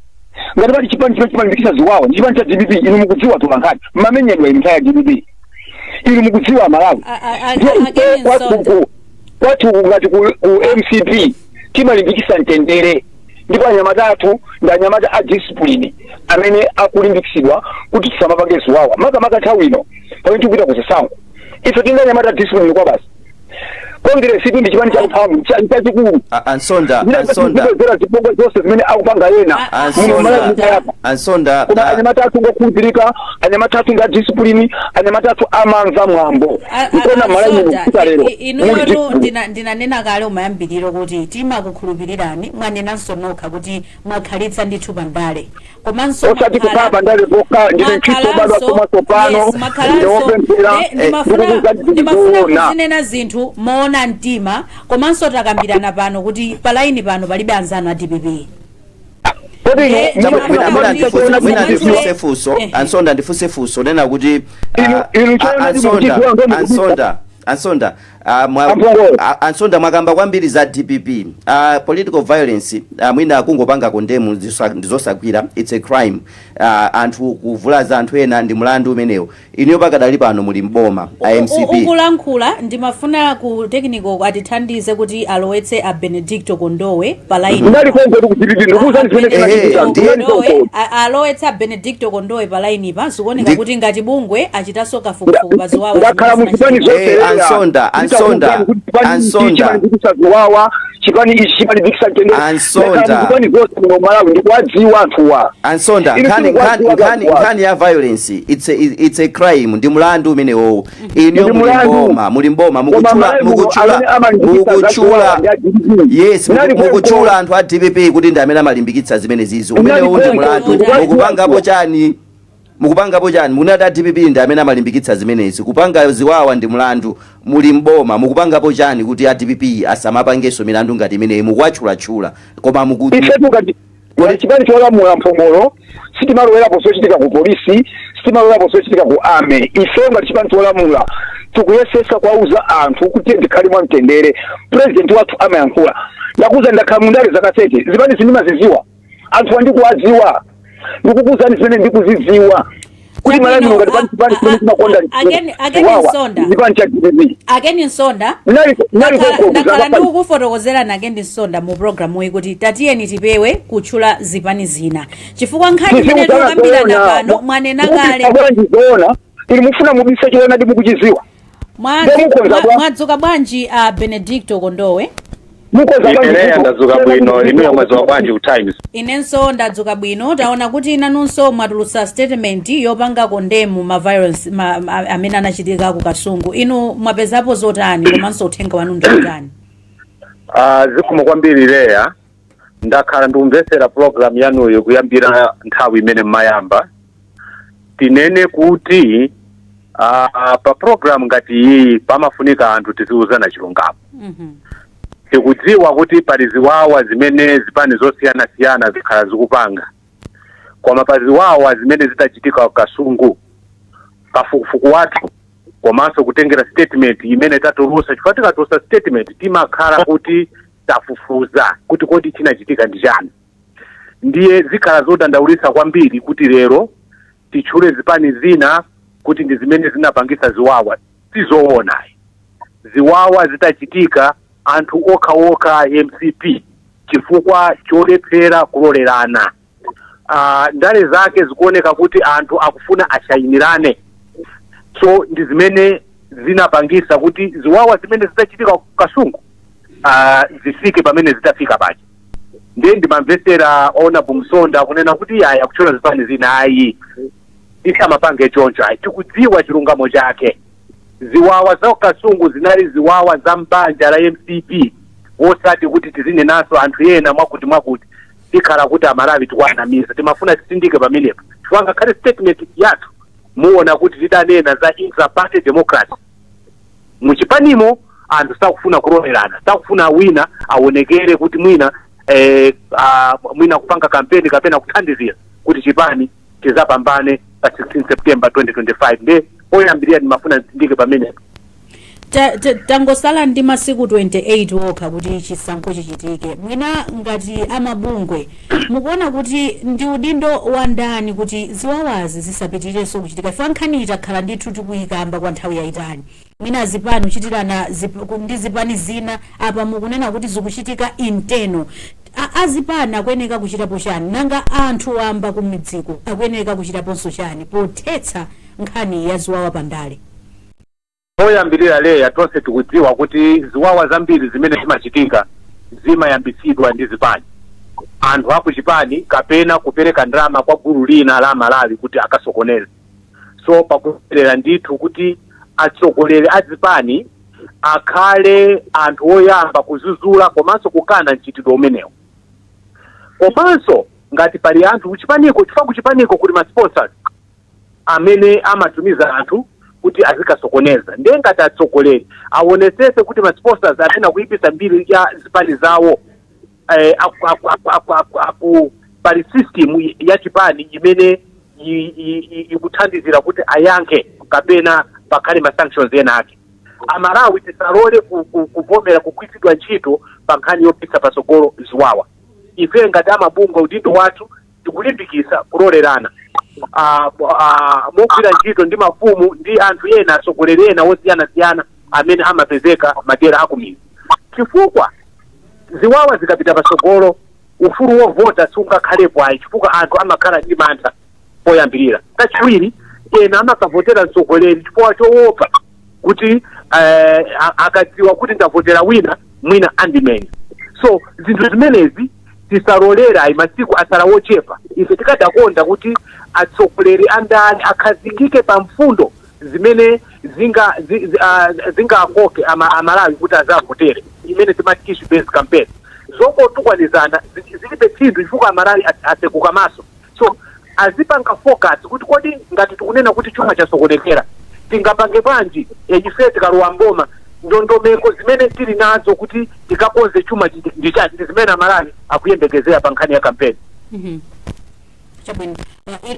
ngati pali chipani chimene chimalimbikitsa ziwawa ndi chipani cha DPP, inu mukudziwa tolankhani mamenyedwa inu nthawi ya DPP, inu mukudziwa Malawi kwati ngati ku MCP timalimbikitsa mtendere ndipo anyamata athu ndi anyamata a discipline amene akulimbikitsidwa kuti tisamapange ziwawa makamaka nthawi ino pamene tikupita kuzisankho. Ife tili anyamata discipline kwa basi Congress ndi chipani cha mphamvu chachikulu. Ansonda zipongwe zonse zimene akupanga yena Ansonda koma anyamata athu ngokhulupirika, anyamata athu nga discipline, anyamata athu amamva mwambo ikona Malawi kukuta lero. Inuyo ndinanena kale umayambiriro kuti timakukhulupirirani mwanenanso nokha kuti mwakhalitsa ndithu pandale komanso osati kupha pandale boka ndine ntchito bado komanso pano ndimafuna kuzinena zinthu moona mtima komanso takambirana pano kuti palaini pano palibe anzanu a DPP. Ansonda ndifuse fuso nena kuti Ansonda mwakamba kwambiri za DPP. Political violence mwina akungopanga kondemu ndizosagwira, it's a crime. Anthu kuvulaza anthu ena ndi mlandu umenewo. Iniyo pakadali pano muli mboma MCP. Ukulankhula ndimafuna ku technical atithandize kuti alowetse a Benedicto Kondowe palaini. Alowetse a Benedicto Kondowe palaini pa zikuoneka kuti ngati bungwe achitaso kafukufuku paziwawa. Ansonda chipani ichi chipani bikisa tendere chipani zote mu Malawi ndi kwadziwa anthuwa. Ansonda nkhani ya violence it's a crime ndi mlandu umenewo. Iniyo mulimboma mukuchula anthu a DPP kuti ndi amene amalimbikitsa zimene zizo umenewo ndi mlandu. Mukupangapo chani munati DPP ndi amene amalimbikitsa zimenezi kupanga ziwawa ndi mlandu mulimboma mukupangapo chani kuti DPP asamapangeso milandu ngati imeneyi mukuwachula koma Wali chipani cholamula mphongolo sitimalowerapo sochitika ku polisi, sitimalowerapo sochitika ku army. Ife ngati chipani cholamula tikuyesesa kwauza anthu kuti ndikhali mwa mtendere. President wathu amayankhula ndakuza ndakhala mundale zakasete zipani zindimaziziwa anthu andikuwadziwa ndikukuzani zimene ndikuzidziwa kuti Malawi ngati pali chipani chimakonda Again Nsonda ndakhala ndikufotokozera again Nsonda mu program uyi kuti tatiyeni tipewe kutchula zipani zina chifukwa nkhani imene tikambirana pano mwanena kale ili mufuna mubise chiona ndi mukuchiziwa mwadzuka bwanji a Benedicto Kondowe. Ndadzuka bwino limwe mwezi wa bwanji ku Times. Inenso ndadzuka bwino taona kuti inanunso mwatulutsa statement yopanga kondemu ma violence amene anachitika ku Kasungu. Inu mwapezapo zotani komanso uthenga wanu ndi utani? Zikomo kwambiri leya ndakhala ndikumvetsera program yanuyo kuyambira nthawi imene mayamba tinene kuti pa program ngati iyi pamafunika anthu tiziuzana chilungamo. Tikudziwa kuti pali ziwawa zimene zipani zosiyana zikhala zikupanga koma pa ziwawa zimene zitachitika ku Kasungu kafukufuku wathu komanso kutengera statement imene tatulusa chifukwa tikatulusa statement timakhala kuti tafufuza kuti kodi chinachitika ndi chani. Ndiye zikhala zodandaulitsa kwambiri kuti lero tichule zipani zina kuti ndi zimene zinapangisa ziwawa. Sizoona. Ziwawa zitachitika anthu okha MCP chifukwa cholephera kulolerana. Ndale zake zikuoneka kuti anthu akufuna ashayinirane. So ndi zimene zinapangisa kuti ziwawa zimene zitachitika Kasungu zifike pamene zitafika paja. Ndiye ndimamvesera ona Bumsonda kunena kuti yaya kuchola zipani zina ayi isamapange choncho ayi tikudziwa chilungamo chake. Ziwawa za Kasungu zinali ziwawa za mbanja la MCP wosati kuti tizine naso anthu yena mwakuti tikhala kuti Amalawi tikwanamiza timafuna tisindike pamenepo. Chifukwa khale statement yathu muona kuti titanena za intra-party democracy. Muchipanimo anthu sakufuna kulolerana, sakufuna wina aonekere kuti mwina kupanga kampeni kapena kuthandizira kuti chipani chizapambane pa 16 September 2025. Ndiye oyambirira ndimafuna tisindike pamenepo. Tangosala ndi masiku 28 wokha kuti chisankho chichitike. Mwina ngati amabungwe mukuona kuti ndi udindo wa ndani kuti ziwawazi zisapitirenso kuchitika. Ife nkhani itakhala ndithu tikuyikamba kwa nthawi yayitali. Mwina zipani uchitirana ndi zipani zina apa mukunena kuti zikuchitika inteno. Azipani akuyeneka kuchitapo chani nanga anthu wamba kumidziko akuyeneka kuchitaponso chani pothetsa nkhani ya ziwawa pandale. Oyambirira leya tonse tikudziwa kuti ziwawa zambiri zimene zimachitika zimayambisidwa ndi zipani. Anthu akuchipani kapena kupereka ndalama kwa gulu lina la Malawi kuti akasokoneze. So pakuperera ndithu kuti atsogoleri azipani akhale anthu oyamba kuzuzula komanso kukana mchitidwe umenewo. Komanso ngati pali anthu kuchipaniko chifukwa kuchipaniko kuli ma sponsors amene amatumiza anthu kuti azikasokoneza. Ndiye ngati atsogoleri aonetsetse kuti ma sponsors amene akuyipisa mbiri ya zipani zawo pali system ya chipani imene ikuthandizira kuti ayankhe kapena pakhale ma sanctions ena ake. Amalawi tisalole kuvomera kugwiritsidwa ntchito pa nkhani yopititsa patsogolo ziwawa. Ife ngati amabungwe udindo wathu tikulimbikitsa kulolerana. Mugwira ntchito ndi mafumu ndi anthu ena atsogoleri ena osiyana-siyana amene amapezeka madera akumizi. Chifukwa ziwawa zikapita patsogolo ufulu wovota sungakhalepo ayi chifukwa anthu amakhala ndi mantha poyambirira. Kachiwiri ena amakavotera mtsogoleri chifukwa choopa kuti akadziwa kuti ndavotera wina mwina andimenya. So zinthu zimenezi tisalolera ayi masiku asala wochepa. Ife tikadakonda kuti atsogoleri andani akhazikike pa mfundo zimene zingakoke Amalawi kuti azavotere imene timati issue based campaign. Zokotukwanizana zilibe phindu chifukwa Amalawi asekuka maso. So azipanga focus kuti kodi ngati tikunena kuti chuma chasokonekera tingapange bwanji ife tikaluwa mboma ndondomeko zimene tili nazo kuti tikakonze chuma ndichachi zimene Amalawi akuyembekezera pa nkhani ya campaign.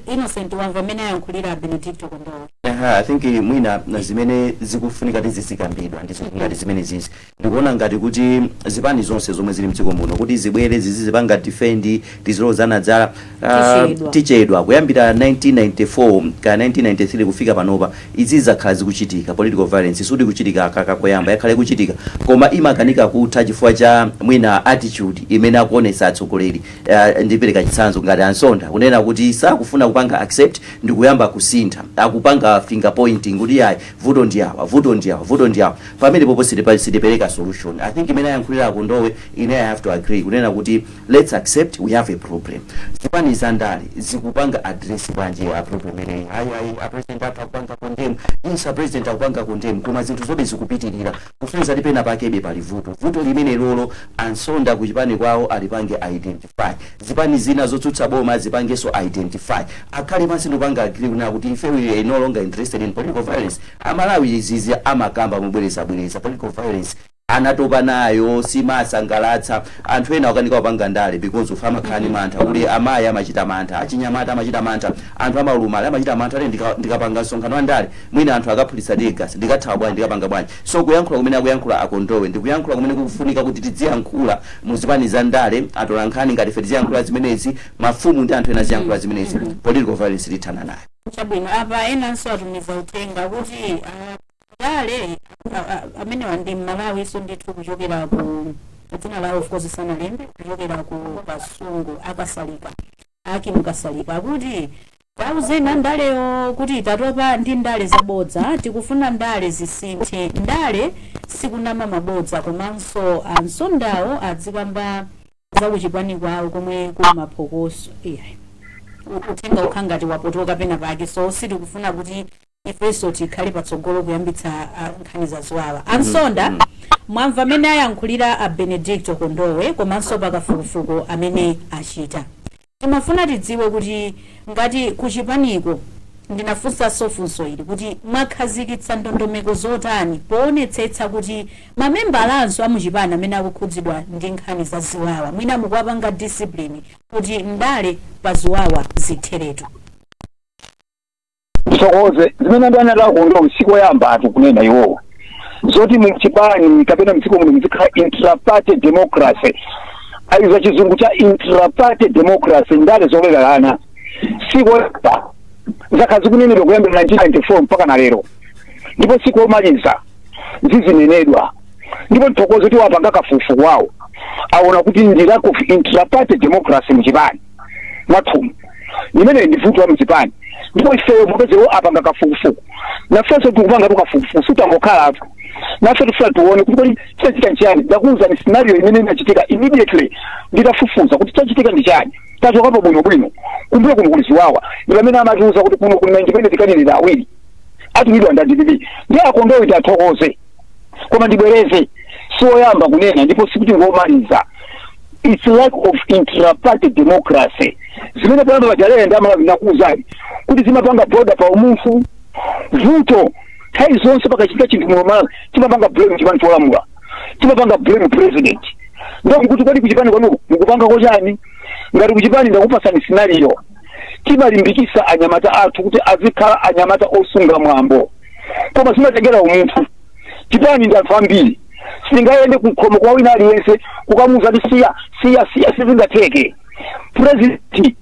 Innocent wamva mene yankhulira Benedicto Kondowa. I think mwina zimene zikufunika tizikambidwa ngati zimene zizi. Ndikuona ngati kuti zipani zonse zomwe zili mdziko muno kuti zibwere zizipanga defend tizilozana dzala tichedwa kuyambira 1994 ka 1993 kufika panopa izi zakhala zikuchitika political violence sudi kuchitika koyamba yakhale kuchitika koma imakanika kutha chifukwa cha mwina attitude imene akuonesa atsogoleri. Ndipereka chitsanzo ngati Ansonda kunena kuti sakufuna kupanga accept ndi kuyamba kusintha akupanga finger pointing kuti ayi vuto ndiyawa pamene popo sitipereka solution. I think imene yankhulira Kondowe ine I have to agree kunena kuti let's accept we have a problem. Zipani zandale zikupanga address bwanji ya problem ineyi a president akupanga condemn insa president akupanga condemn koma zinthu zobe zikupitirira kufunza lipena pakebe pali vuto limene lolo Ansonda kuchipani kwawo alipange identify zipani zina zotsutsa boma zipangeso identify akhale masi ndopanga agree kunena kuti ife we are no longer interested in political violence. Amalawi izizi amakamba mubwereza political violence anatopa nayo simasangalatsa anthu ena akanika wapanga ndale because of amakhani mantha uli amayi amachita mantha achinyamata amachita mantha anthu amalumali amachita mantha ati ndikapanga msonkhano wa ndale mwina anthu akaphulitsa degas ndikathawa bwanji ndikapanga bwanji so kuyankhula kumene akuyankhula akondowe ndikuyankhula kumene kufunika kuti tidziyankhula muzipani za ndale atolankhani ngati ife tiziyankhula zimenezi mafumu ndi anthu ena ziyankhula zimenezi political violence lithana nayo chabwino apa enanso atumiza uthenga kuti ndale amene wandi Malawi so ndithu kuchokera ku dzina lawo of course sanalembe kuchokera ku Kasungu akasalika Kasalika akuti tauzeni ndaleyo kuti tatopa ndi ndale zabodza tikufuna ndale zisinthe ndale sikunama mabodza komanso ansondawo adzikamba za kuchipani kwawo komwe kuli maphokoso uthenga ukhangati wapotoka pena pake so sitikufuna kuti ifeso tikhale patsogolo kuyambitsa nkhani za ziwawa ansonda mwamva amene ayankhulira a Benedicto Kondowe komanso pakafukufuku amene achita timafuna tidziwe kuti ngati kuchipaniko ndinafunsa sofunso ili kuti mwakhazikitsa ndondomeko zotani poonetsetsa kuti mamembala anso amuchipani amene akukhudzidwa ndi nkhani za ziwawa mwina mukuwapanga discipline kuti ndale pa ziwawa zitheretu sokoze zimene ndanala kundo msiko yamba atu kunena iwo zoti mchipani kapena msiko muno mzikhala intraparty democracy aiza chizungu cha intraparty democracy ndale zolelalana siko yamba zakazi kunenedwa kuyambira 1994 mpaka na lero ndipo siko omaliza zizinenedwa ndipo nthokozo kuti wapanga kafufu wawo aona kuti ndi lack of intraparty democracy mchipani mwathumu nimene ndivuto wa mchipani ndipo ifeyo mupezero apanga kafukufuku nafeso tikupanga kafukufuku sutangokhala atu nafe tifuna tuone kuti kodi chachitika nchani ndakuuza ni scenario imene inachitika immediately nditafufuza kuti chachitika ndi chani tachokapo bwinobwino kumbuye kuno kuli ziwawa ndipamene amatiuza kuti kuno kuli independent candidate awiri atumidwa ndadididi ndi akondowe tathokoze koma ndibwereze siwoyamba kunena ndipo sikuti ngomaliza it's lack of intraparty democracy zimene pano bajalele ndama nakuuzani kuti zimapanga border pa umufu vuto hai zonse pakachita chinthu normal timapanga blame chipani cholamula timapanga blame president ndio kuti kodi kuchipani kwanu mukupanga kochani ngati kuchipani ndakupasani scenario timalimbikisa anyamata athu kuti azikhala anyamata osunga mwambo koma zimatengera umufu chipani ndi anthu ambiri singayende kukhomo kwa wina aliyense kukamuza ndi siya sizingateke president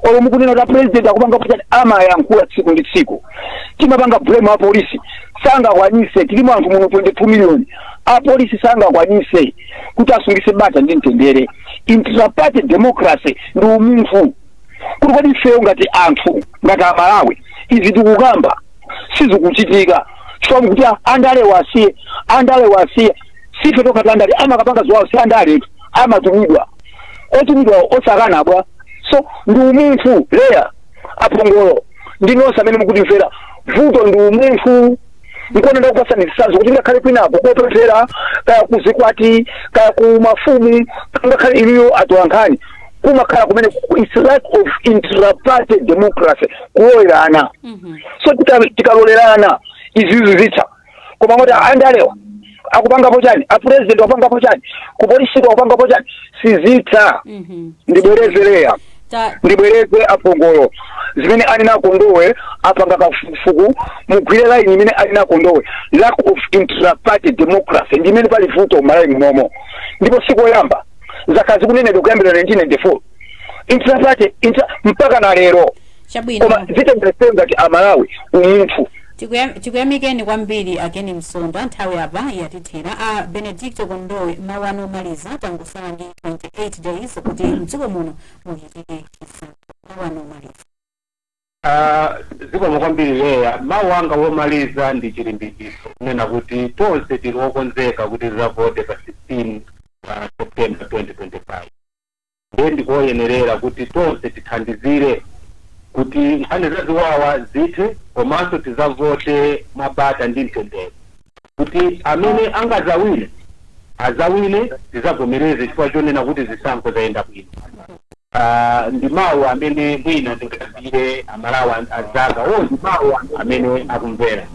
olomukunena kuti president akupanga kuti amayankhula tsiku ndi tsiku timapanga blame a polisi sangakwanise tilimo anthu muno 22 million a polisi sangakwanise kuti asungise bata ndi mtendere intraparty democracy ndi umunthu kuti kodi ifeyo ngati anthu ngati Amalawi izi tikukamba sizikuchitika chifukwa kuti andale wasiye sife tokati andale amakapanga ziwawo si andale amatumidwa otumidwa osakanabwa so ndi umunthu leya apongolo ndinonse amene mukutimvera vuto ndi umunthu nkona ndakupasani zisanzo kuti ngakhale kwinapo kopemphera kaya kuzikwati kaya kumafumu ngakhale iliyo atolankhani kumakhala kumene it's lack of intraparty democracy kuwolerana so tikalolerana izizi zitha koma ngoti andalewa akupangapo chani a president wapangapo chani ku polisi wapangapo chani sizitha ndibwerezereya ndibwereze apongolo zimene ali na Kondowe apanga kafukufuku mugwire line imene ali na Kondowe lack of intraparty democracy ndimene pali vuto Malawi munomo ndipo sikoyamba zakazi kunenedwa kuyambira 1994 intraparty mpaka na lero chabwino koma zitengeresenga ngati Amalawi umunthu tikuyamikeni kwambiri akeni Msonda nthawi apa yatithera a Benedicto Kondowe mawano maliza tangosala ndi 28 days kuti mdziko muno muchitike mawano maliza zikomo kwambiri leya mawu anga womaliza ndi chilimbikiso kunena kuti tonse tili okonzeka kuti tizavote pa 16 September 2025 ndiye ndikoyenerera kuti tonse tithandizire kuti nkhani za ziwawa zithe komanso tizavote mabata ndi mtendere kuti amene angazawine azawine tizavomereze chifukwa chonena kuti zisankho zayenda bwino ndi mawu amene mwina tingatambire amalawi azaka ndi mawu amene akumvera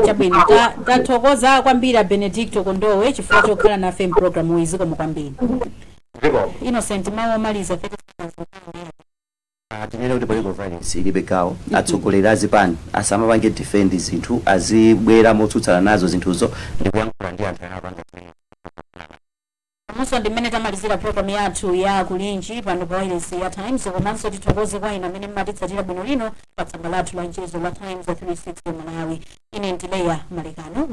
chabwino tathokoza kwambiri Benedicto Kondowe chifukwa chokhala nafe mpulogalamu iyi zikomo kwambiri. Innocent mawu omaliza tinene kuti political violence ilibe gawo. Atsogoleri azipani asamapange defend zinthu, azibwera motsutsana nazo zinthuzo ndikuyankhula ndi anthu anapanga muso ndimene tamalizira program yathu ya kulinji pano pa wireless ya Times. Komanso tithokoze kwa inu amene mmatitsatira bwino lino pa tsamba lathu la mchezo la Times 360 Malawi. Ine Ndileya Malekano.